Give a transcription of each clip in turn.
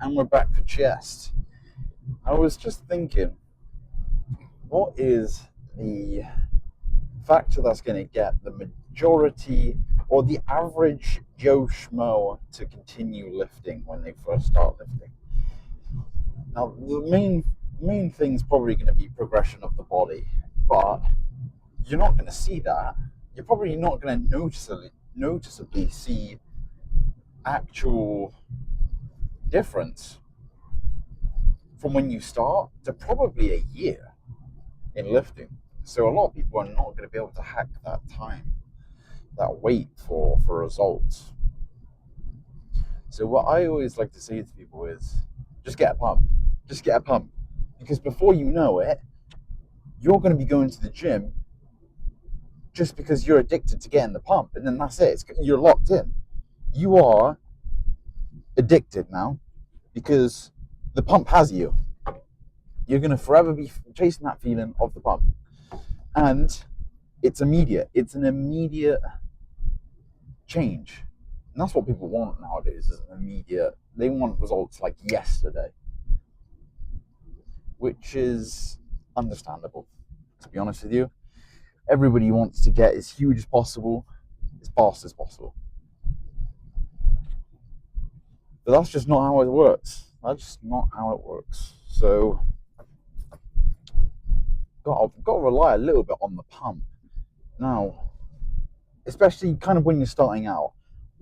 And we're back for chest. I was just thinking, what is the factor that's going to get the majority or the average Joe Schmo to continue lifting when they first start lifting? Now, the main thing is probably going to be progression of the body, but you're not going to see that. You're probably not going to noticeably see actual difference from when you start to probably a year in lifting. So a lot of people are not going to be able to hack that time, that wait for results. So what I always like to say to people is just get a pump. Just get a pump. Because before you know it, you're going to be going to the gym just because you're addicted to getting the pump. And then that's it. You're locked in. You are addicted now because the pump has you. You're going to forever be chasing that feeling of the pump. And it's immediate. It's an immediate change. And that's what people want nowadays, is immediate. They want results like yesterday, which is understandable, to be honest with you. Everybody wants to get as huge as possible, as fast as possible. But that's just not how it works. That's just not how it works. So, got to rely a little bit on the pump. Now, especially kind of when you're starting out,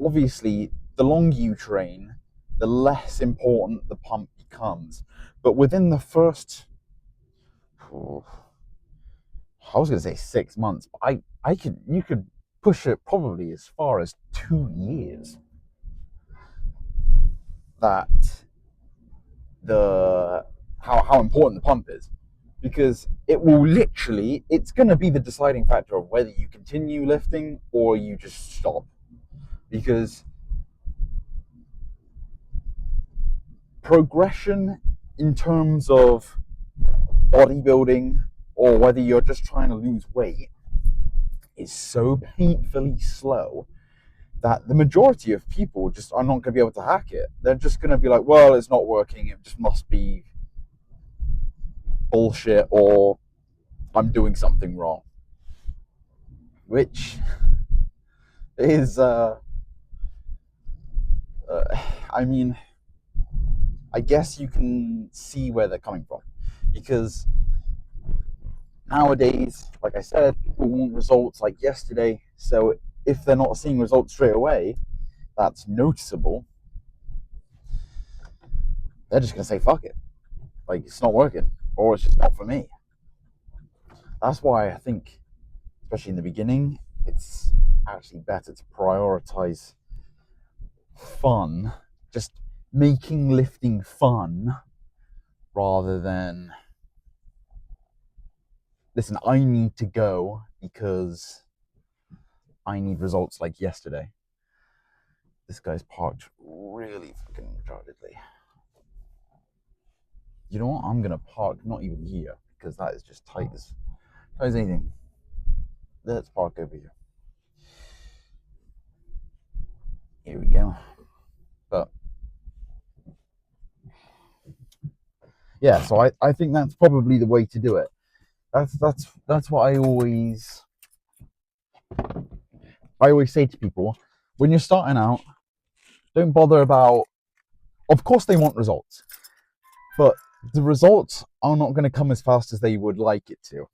obviously, the longer you train, the less important the pump becomes. But within the first, I was going to say 6 months, but you could push it probably as far as 2 years. That how important the pump is, because it's going to be the deciding factor of whether you continue lifting or you just stop. Because progression in terms of bodybuilding, or whether you're just trying to lose weight, is so painfully slow that the majority of people just are not going to be able to hack it. They're just going to be like, well, it's not working. It just must be bullshit, or I'm doing something wrong. Which is, I mean, I guess you can see where they're coming from. Because nowadays, like I said, people want results like yesterday. So if they're not seeing results straight away, that's noticeable, they're just going to say, fuck it. Like, it's not working, or it's just not for me. That's why I think, especially in the beginning, it's actually better to prioritize fun, just making lifting fun, rather than, listen, I need to go because I need results like yesterday. This guy's parked really fucking retardedly. You know what? I'm gonna park not even here, because that is just tight as anything. Let's park over here. Here we go. But yeah, so I think that's probably the way to do it. That's what I always say to people when you're starting out. Don't bother about. Of course, they want results, but the results are not going to come as fast as they would like it to.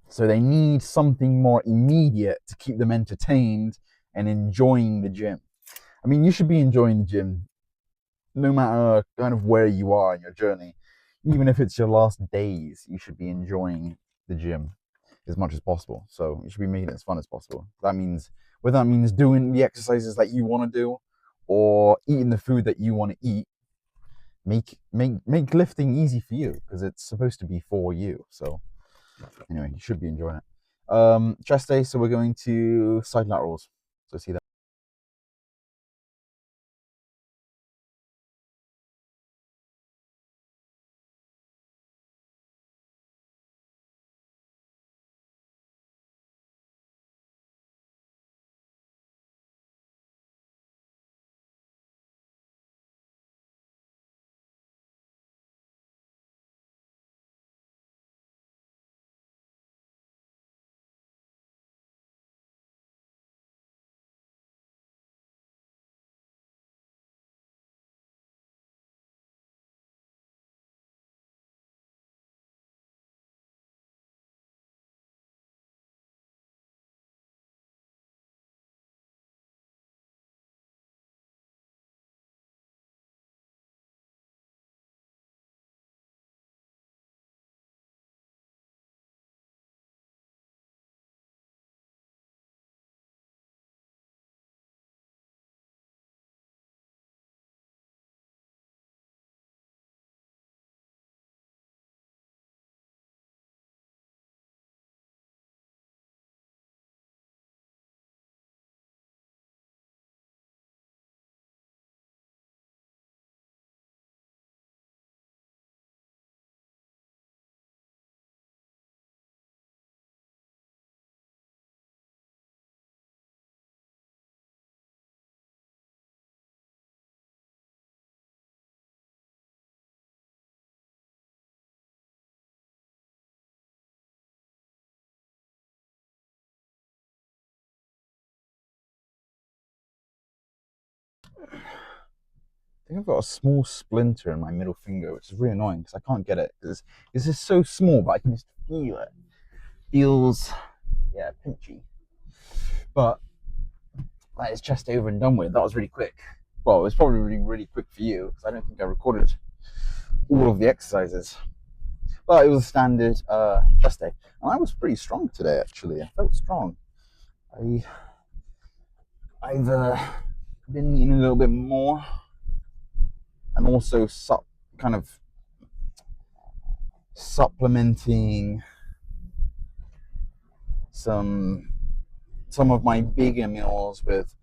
So they need something more immediate to keep them entertained and enjoying the gym. I mean, you should be enjoying the gym no matter kind of where you are in your journey. Even if it's your last days, you should be enjoying the gym as much as possible. So you should be making it as fun as possible. That means, whether that means doing the exercises that you want to do or eating the food that you want to eat, make lifting easy for you, because it's supposed to be for you. So anyway, you should be enjoying it. Chest day, so we're going to side laterals. So see that. I think I've got a small splinter in my middle finger, which is really annoying because I can't get it because it's just so small, but I can just feel it. Feels, yeah, pinchy. But that is just over and done with. That was really quick. Well, it was probably really, really quick for you because I don't think I recorded all of the exercises. But it was a standard chest day, and I was pretty strong today. Actually, I felt strong. I I've been eating a little bit more, and also kind of supplementing some some of my bigger meals with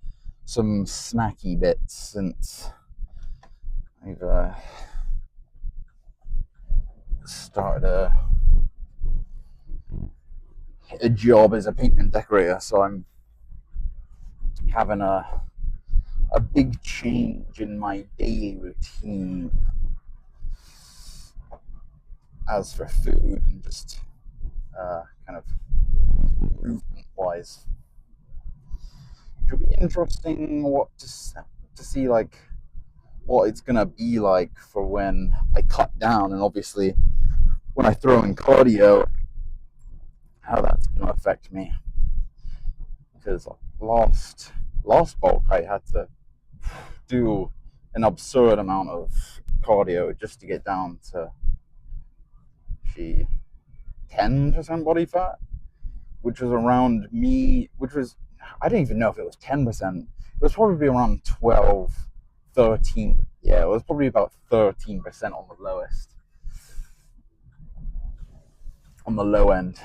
some snacky bits since I've started a job as a painter and decorator, so I'm having a big change in my daily routine as for food and just kind of movement wise. It'll be interesting to see like what it's gonna be like for when I cut down, and obviously when I throw in cardio, how that's gonna affect me. Because last bulk I had to do an absurd amount of cardio just to get down to 10% body fat, which was around me, which was, I didn't even know if it was 10%. It was probably around 12, 13. Yeah, it was probably about 13% on the lowest, on the low end.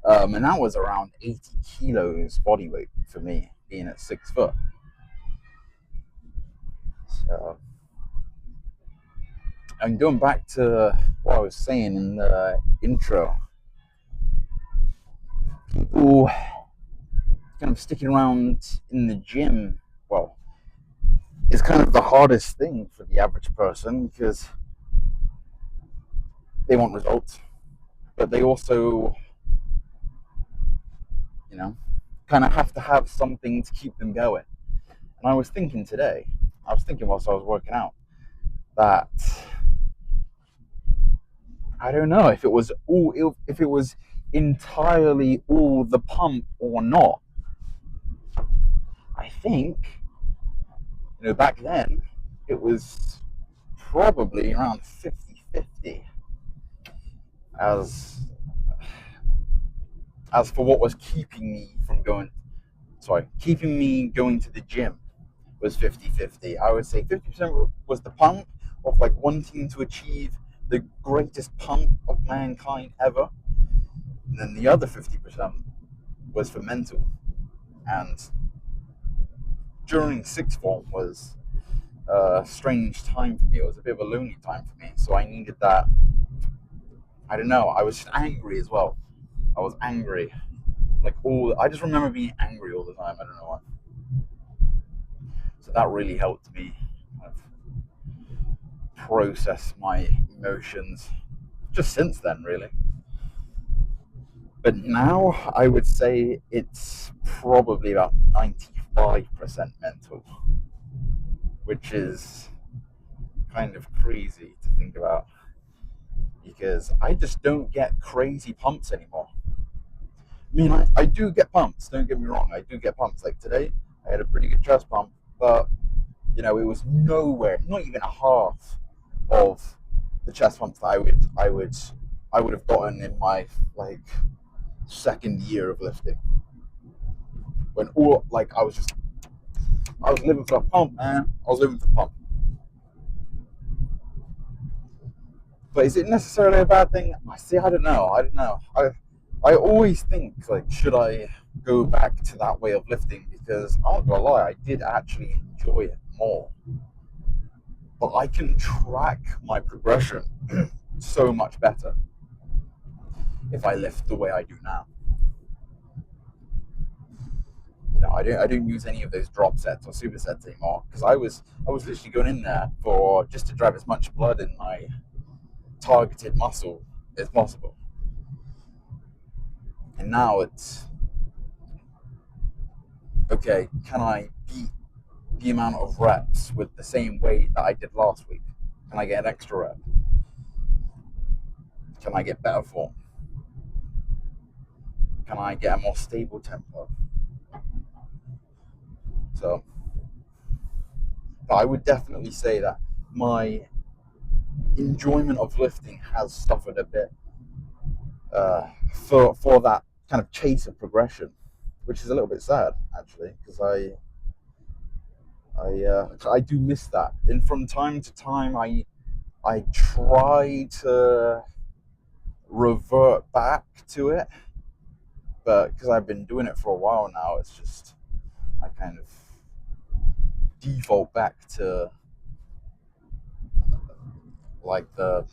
And that was around 80 kilos body weight for me, being at 6 foot. So, and going back to what I was saying in the intro, people kind of sticking around in the gym, well, is kind of the hardest thing for the average person because they want results, but they also, you know, kind of have to have something to keep them going. And I was thinking today, I was thinking whilst I was working out, that I don't know if it was entirely all the pump or not. I think, back then it was probably around 50-50 as as for what was keeping me going to the gym was 50-50. I would say 50% was the pump of like wanting to achieve the greatest pump of mankind ever. And then the other 50% was for mental. And during sixth form was a strange time for me. It was a bit of a lonely time for me. So I needed that. I don't know. I was just angry as well. I was angry. I just remember being angry all the time. I don't know why. So that really helped me kind of process my emotions just since then, really. But now I would say it's probably about 95% mental, which is kind of crazy to think about because I just don't get crazy pumps anymore. I mean, I do get pumps, don't get me wrong, I do get pumps. Like today, I had a pretty good chest pump, but it was nowhere, not even a half of the chest pumps that I would have gotten in my like second year of lifting. When all like I was living for a pump, man. I was living for a pump. But is it necessarily a bad thing? I see. I don't know. I don't know. I always think like, should I go back to that way of lifting? Because I'm not gonna lie, I did actually enjoy it more. But I can track my progression so much better if I lift the way I do now. I don't use any of those drop sets or supersets anymore because I was literally going in there for just to drive as much blood in my targeted muscle as possible. And now it's okay. Can I beat the amount of reps with the same weight that I did last week? Can I get an extra rep? Can I get better form? Can I get a more stable tempo? So I would definitely say that my enjoyment of lifting has suffered a bit for that kind of chase of progression, which is a little bit sad actually, because I do miss that, and from time to time I try to revert back to it, but because I've been doing it for a while now, it's just I kind of default back to like the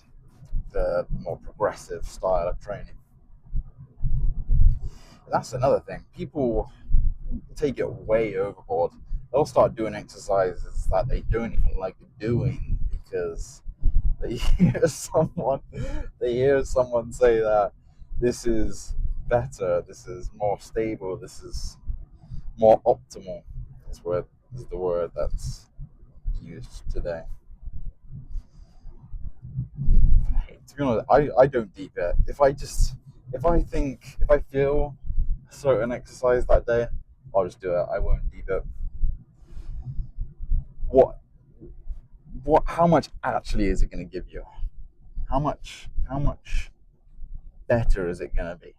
more progressive style of training. That's another thing. People take it way overboard. They'll start doing exercises that they don't even like doing because they hear someone say that this is better, this is more stable, this is more optimal. Is the word that's used today. To be honest, I don't deep it. If I feel a certain exercise that day, I'll just do it. I won't deep it. What how much actually is it going to give you? How much better is it going to be?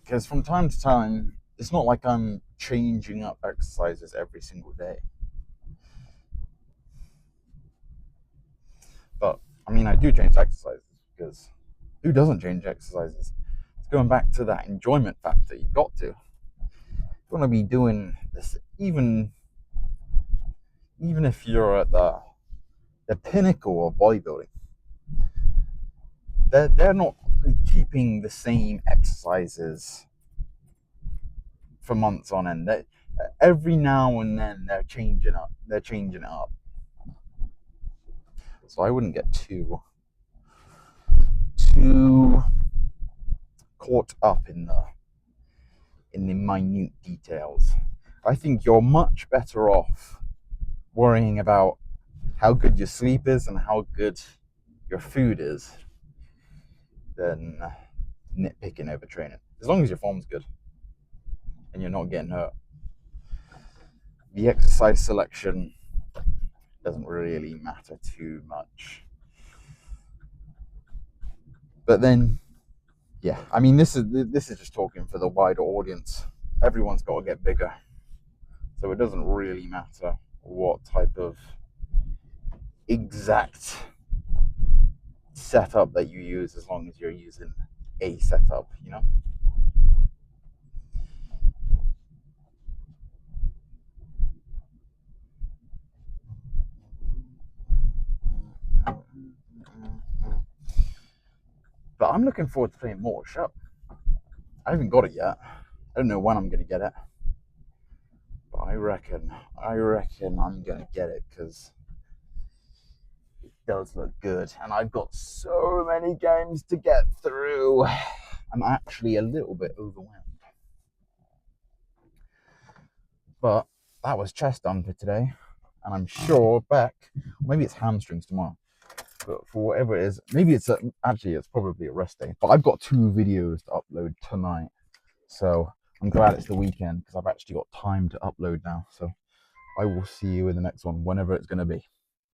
Because from time to time, it's not like I'm changing up exercises every single day. But I mean, I do change exercises because who doesn't change exercises? It's going back to that enjoyment factor. You've got to. You want to be doing this, even if you're at the pinnacle of bodybuilding. They're not keeping the same exercises for months on end. Every now and then they're changing it up. So I wouldn't get too caught up in the minute details. I think you're much better off worrying about how good your sleep is and how good your food is than nitpicking over training. As long as your form's good and you're not getting hurt. The exercise selection doesn't really matter too much. But then, yeah, I mean, this is just talking for the wider audience. Everyone's got to get bigger, so it doesn't really matter what type of exact setup that you use, as long as you're using a setup, you know. But I'm looking forward to playing Mortal Shell. I haven't got it yet. I don't know when I'm gonna get it, but I reckon I'm gonna get it because it does look good, and I've got so many games to get through. I'm actually a little bit overwhelmed. But that was chest done for today, and I'm sure back, maybe it's hamstrings tomorrow. But for whatever it is, maybe it's probably a rest day. But I've got 2 videos to upload tonight, so I'm glad it's the weekend because I've actually got time to upload now. So I will see you in the next one, whenever it's going to be.